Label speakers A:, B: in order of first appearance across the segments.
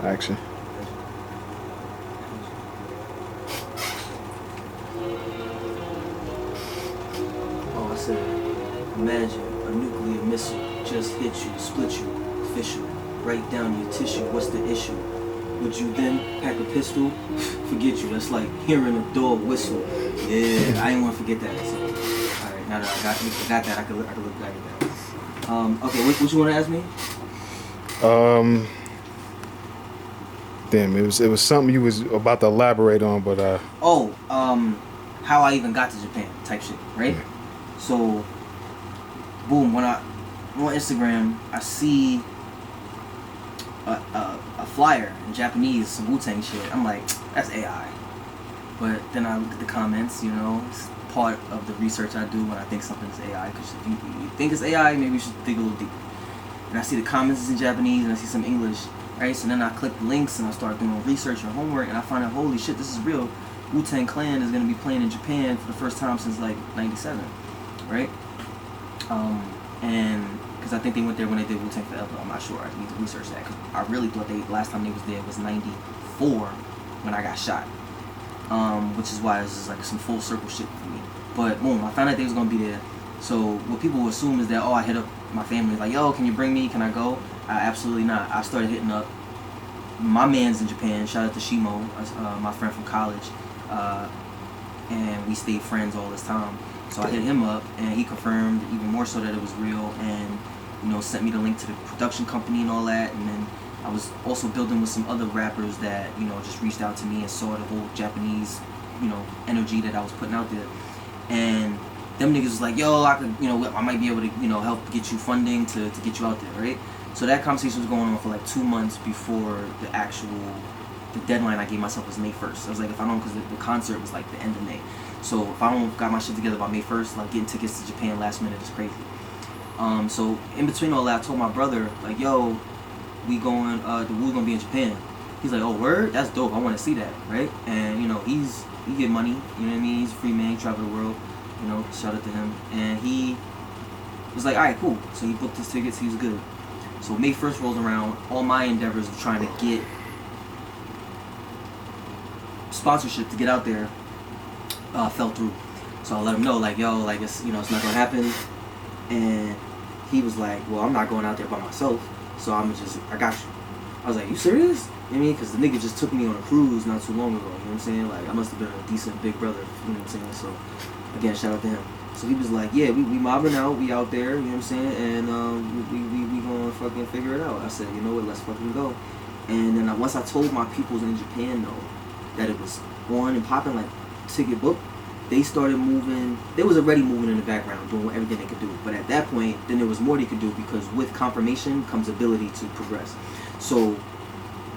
A: Action.
B: Oh, I said, imagine a nuclear missile just hit you, split you, official, right down your tissue. What's the issue? Would you then pack a pistol? Forget you. That's like hearing a dog whistle. Yeah, I didn't want to forget that. So, all right, now that I got that, I could look back at that. Okay, what you want to ask me?
A: Damn, it was something you was about to elaborate on, but
B: How I even got to Japan, type shit, right?
A: Yeah.
B: So, boom, when I'm on Instagram, I see a flyer in Japanese, some Wu-Tang shit. I'm like, that's AI. But then I look at the comments, you know, it's part of the research I do when I think something's AI. Because if you think it's AI, maybe you should dig a little deeper. And I see the comments is in Japanese and I see some English, right? So then I click the links and I start doing research or homework and I find out, holy shit, this is real. Wu-Tang Clan is going to be playing in Japan for the first time since like 97, right? And because I think they went there when they did Wu-Tang Forever. I'm not sure. I need to research that because I really thought last time they was there was 94 when I got shot. Which is why this is like some full circle shit for me. But boom, I found out they was going to be there. So what people assume is that, oh, I hit up my family like, yo, can you bring me? Can I go? Absolutely not. I started hitting up my man's in Japan. Shout out to Shimo, my friend from college. And we stayed friends all this time. So I hit him up, and he confirmed even more so that it was real, and you know, sent me the link to the production company and all that. And then I was also building with some other rappers that, you know, just reached out to me and saw the whole Japanese, you know, energy that I was putting out there. And them niggas was like, yo, I could, you know, I might be able to, you know, help get you funding to get you out there, right? So that conversation was going on for like 2 months before the deadline I gave myself was May 1st. I was like, if I don't, because the concert was like the end of May. So if I don't got my shit together by May 1st, like getting tickets to Japan last minute is crazy. So in between all that, I told my brother, like, yo, we going, the Wu's gonna be in Japan. He's like, oh, word? That's dope. I want to see that, right? And, you know, he get money, you know what I mean? He's a free man, he travel the world, you know, shout out to him. And he was like, all right, cool. So he booked his tickets, he was good. So May 1st rolls around, all my endeavors of trying to get sponsorship to get out there fell through. So I let him know, like, yo, like, it's, you know, it's not gonna happen. And he was like, well, I'm not going out there by myself, so I got you. I was like, you serious? You know what I mean? Because the nigga just took me on a cruise not too long ago, you know what I'm saying? Like, I must have been a decent big brother, you know what I'm saying? So, again, shout out to him. So he was like, yeah, we mobbing out, we out there, you know what I'm saying? And we gonna fucking figure it out. I said, you know what, let's fucking go. And then once I told my peoples in Japan, though, that it was on and popping, like, ticket book, they started moving. They was already moving in the background, doing everything they could do. But at that point, then there was more they could do, because with confirmation comes ability to progress. So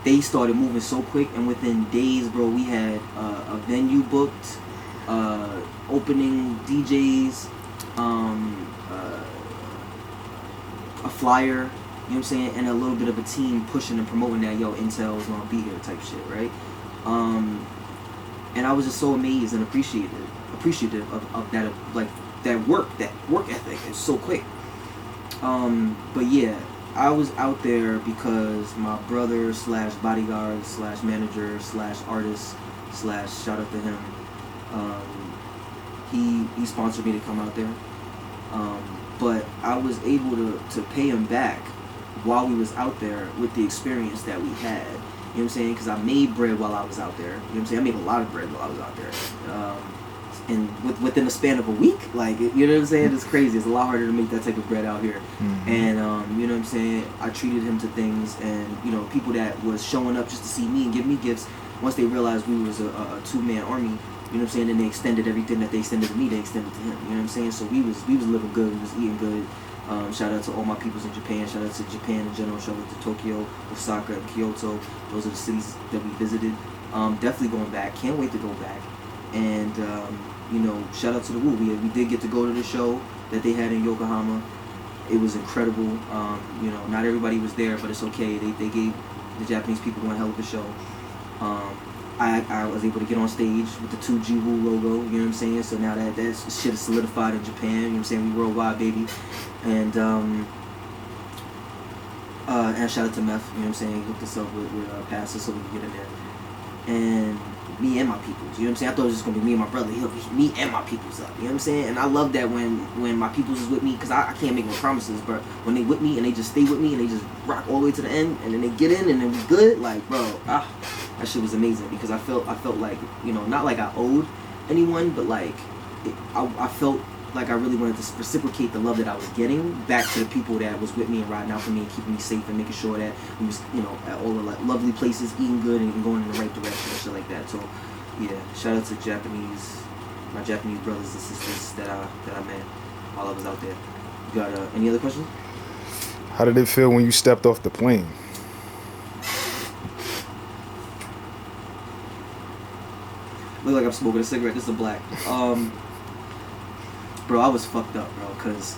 B: they started moving so quick, and within days, bro, we had a venue booked, opening DJs, a flyer, you know what I'm saying, and a little bit of a team pushing and promoting that, yo, iNTeLL is gonna be here type shit, right? And I was just so amazed and appreciative of that, like, that work ethic is so quick. But yeah, I was out there because my brother / bodyguard / manager / artist / shout out to him, he sponsored me to come out there. But I was able to pay him back while we was out there with the experience that we had. You know what I'm saying? Because I made bread while I was out there. You know what I'm saying? I made a lot of bread while I was out there. And within the span of a week, like, you know what I'm saying? It's crazy. It's a lot harder to make that type of bread out here. Mm-hmm. And, you know what I'm saying? I treated him to things, and, you know, people that was showing up just to see me and give me gifts, once they realized we was a two-man army, you know what I'm saying? And they extended everything that they extended to me, they extended to him. You know what I'm saying? So we was living good. We was eating good. Shout out to all my peoples in Japan. Shout out to Japan in general. Shout out to Tokyo, Osaka, and Kyoto. Those are the cities that we visited. Definitely going back. Can't wait to go back. And you know, shout out to the Wu. We did get to go to the show that they had in Yokohama. It was incredible. You know, not everybody was there, but it's okay. They gave the Japanese people one hell of a show. I was able to get on stage with the 2G Wu logo, you know what I'm saying? So now that shit is solidified in Japan, you know what I'm saying? We worldwide, baby. And And shout out to Meth, you know what I'm saying? He hooked us up with passes so we could get in there. And me and my peoples, you know what I'm saying? I thought it was just going to be me and my brother. He'll be me and my peoples up, you know what I'm saying? And I love that when my peoples is with me, because I can't make no promises, but when they with me and they just stay with me and they just rock all the way to the end, and then they get in and then we good, like, bro, that shit was amazing, because I felt like, you know, not like I owed anyone, but like, I felt like I really wanted to reciprocate the love that I was getting back to the people that was with me and riding out for me and keeping me safe and making sure that we was, you know, at all the like lovely places, eating good and going in the right direction and shit like that. So yeah, shout out to my Japanese brothers and sisters that I met while I was out there. You got any other questions?
A: How did it feel when you stepped off the plane?
B: Look like I'm smoking a cigarette. This is a black. Bro, I was fucked up, bro, because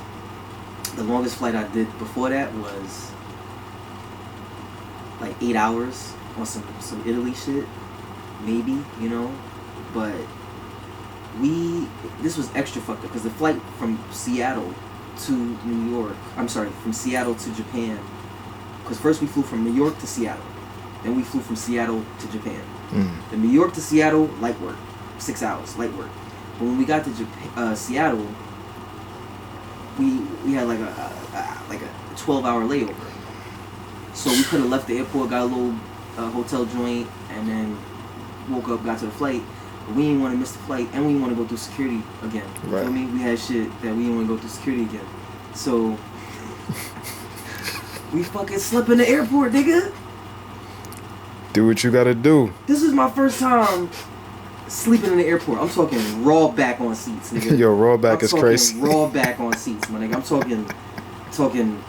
B: the longest flight I did before that was like 8 hours on some Italy shit, maybe, you know, but this was extra fucked up, because the flight from Seattle to New York, from Seattle to Japan, because first we flew from New York to Seattle, then we flew from Seattle to Japan. The New York to Seattle, light work, 6 hours, light work. But when we got to Seattle, we had like a 12-hour layover. So we could have left the airport, got a little hotel joint, and then woke up, got to the flight. But we didn't want to miss the flight, and we didn't want to go through security again. You feel me? We had shit that we didn't want to go through security again. So we fucking slept in the airport, nigga.
A: Do what you gotta do.
B: This is my first time sleeping in the airport. I'm talking raw back on seats, nigga.
A: Yo, raw back is crazy.
B: Raw back on seats, my nigga. I'm talking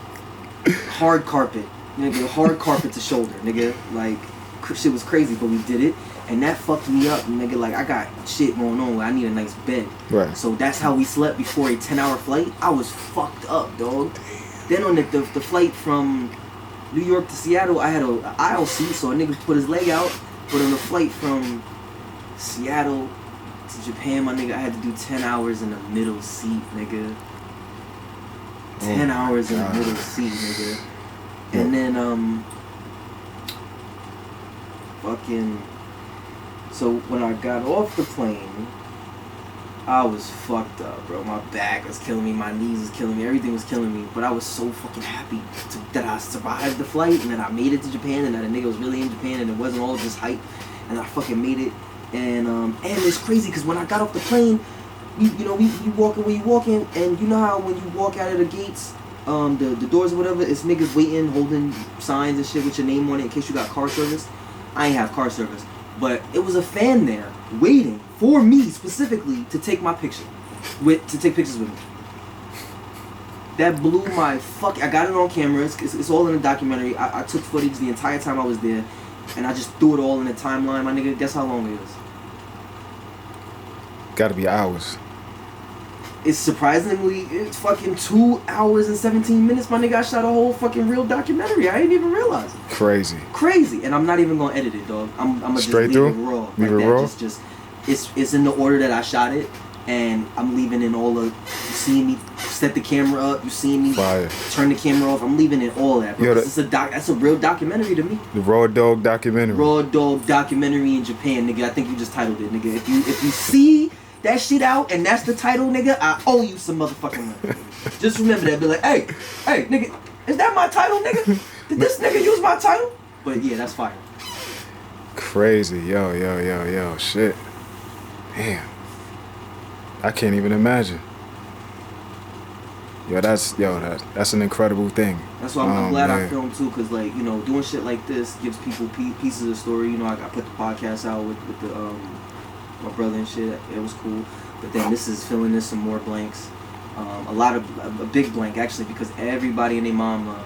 B: hard carpet, nigga. Hard carpet to shoulder, nigga. Like, shit was crazy, but we did it, and that fucked me up, nigga. Like, I got shit going on where I need a nice bed.
A: Right.
B: So that's how we slept before a 10-hour flight. I was fucked up, dog. Then on the flight from New York to Seattle, I had an aisle seat, so a nigga put his leg out. But on the flight from Seattle to Japan, my nigga, I had to do 10 hours in the middle seat, nigga. 10 hours in the middle seat, nigga. And then, so when I got off the plane, I was fucked up, bro. My back was killing me, my knees was killing me, everything was killing me. But I was so fucking happy that I survived the flight, and that I made it to Japan, and that a nigga was really in Japan, and it wasn't all just hype, and I fucking made it. And it's crazy, because when I got off the plane, you walking where you walking, and you know how when you walk out of the gates, the doors or whatever, it's niggas waiting, holding signs and shit with your name on it in case you got car service. I ain't have car service, but it was a fan there waiting for me specifically to take my picture, to take pictures with me. That blew my fuck. I got it on camera. It's all in the documentary. I took footage the entire time I was there, and I just threw it all in the timeline. My nigga, guess how long it is?
A: Gotta be hours.
B: It's fucking 2 hours and 17 minutes, my nigga. I shot a whole fucking real documentary. I didn't even realize it. Crazy. And I'm not even gonna edit it, dog. I'm gonna just leave it raw.
A: Leave it raw?
B: Just it's in the order that I shot it, and I'm leaving in all the, you see me set the camera up, you see me turn the camera off, I'm leaving in all that, bro. That's a real documentary to me.
A: The Raw Dog documentary.
B: Raw Dog documentary in Japan, nigga. I think you just titled it, nigga. If you see that shit out and that's the title, nigga, I owe you some motherfucking money. Just remember that. Be like, hey, nigga, is that my title, nigga? Did this nigga use my title? But yeah, that's fire.
A: Crazy. Yo, shit. Damn. I can't even imagine. That's an incredible thing.
B: That's why I'm glad I filmed too, because like, you know, doing shit like this gives people pieces of the story. You know, I put the podcast out with the my brother and shit. It was cool. But then this is filling in some more blanks. A big blank actually, because everybody and their mama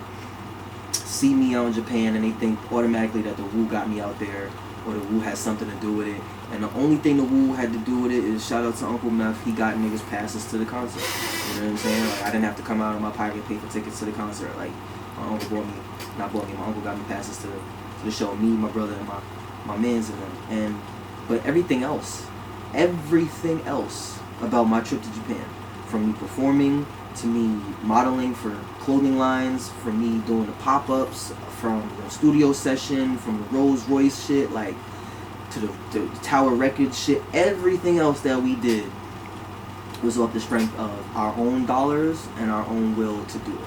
B: see me out in Japan and they think automatically that the Woo got me out there, or the Woo has something to do with it. And the only thing the Woo had to do with it is shout out to Uncle Meth. He got niggas passes to the concert. You know what I'm saying? Like, I didn't have to come out of my pocket and pay for tickets to the concert. Like, my uncle my uncle got me passes to the show. Me, my brother, and my mans and them. But everything else about my trip to Japan, from me performing to me modeling for clothing lines, from me doing the pop-ups, from the studio session, from the Rolls Royce shit, like to the Tower Records shit. Everything else that we did was off the strength of our own dollars and our own will to do it.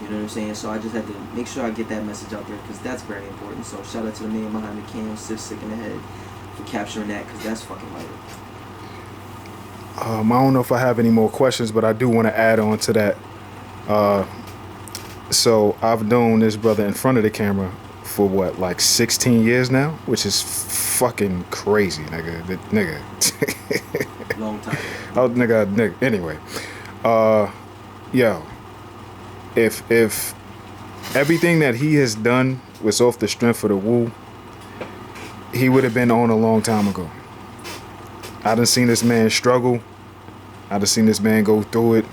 B: You know what I'm saying? So I just had to make sure I get that message out there because that's very important. So shout out to the man behind the cam, Sick in the Head, for capturing that because that's fucking vital.
A: I don't know if I have any more questions, but I do want to add on to that. So I've known this brother in front of the camera for what, like 16 years now, which is fucking crazy, nigga.
B: Long time.
A: Oh, nigga. Anyway, yo, if everything that he has done was off the strength of the Wu, he would have been on a long time ago. I done seen this man struggle. I done seen this man go through it.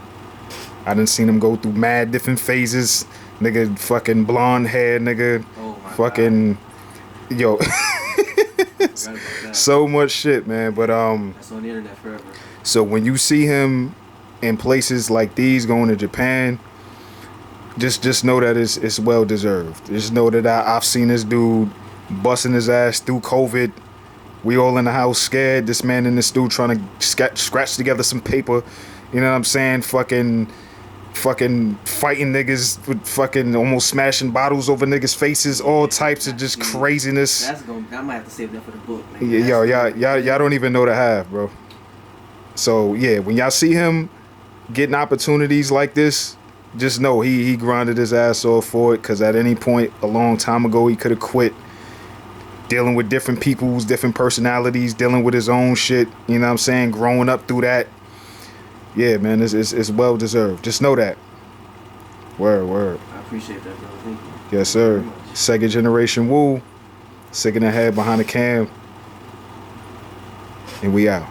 A: I done seen him go through mad different phases. Nigga, fucking blonde hair, nigga.
B: Oh my
A: fucking,
B: God.
A: Yo. So much shit, man. But
B: that's on the internet forever.
A: So when you see him in places like these, going to Japan, just know that it's well deserved. Just know that I've seen this dude busting his ass through COVID. We all in the house scared. This man in the stool trying to scratch together some paper. You know what I'm saying? Fucking fighting niggas with fucking almost smashing bottles over niggas' faces. All types of just craziness.
B: I might have to save that for the book.
A: Yo, y'all don't even know the half, bro. So yeah, when y'all see him getting opportunities like this, just know he grinded his ass off for it. Cause at any point a long time ago he could have quit. Dealing with different people's different personalities, dealing with his own shit, you know what I'm saying? Growing up through that. Yeah, man, it's well deserved. Just know that. Word.
B: I appreciate that, bro. Thank you.
A: Yes, sir. Second generation Wu. Sick in the Head behind the cam. And we out.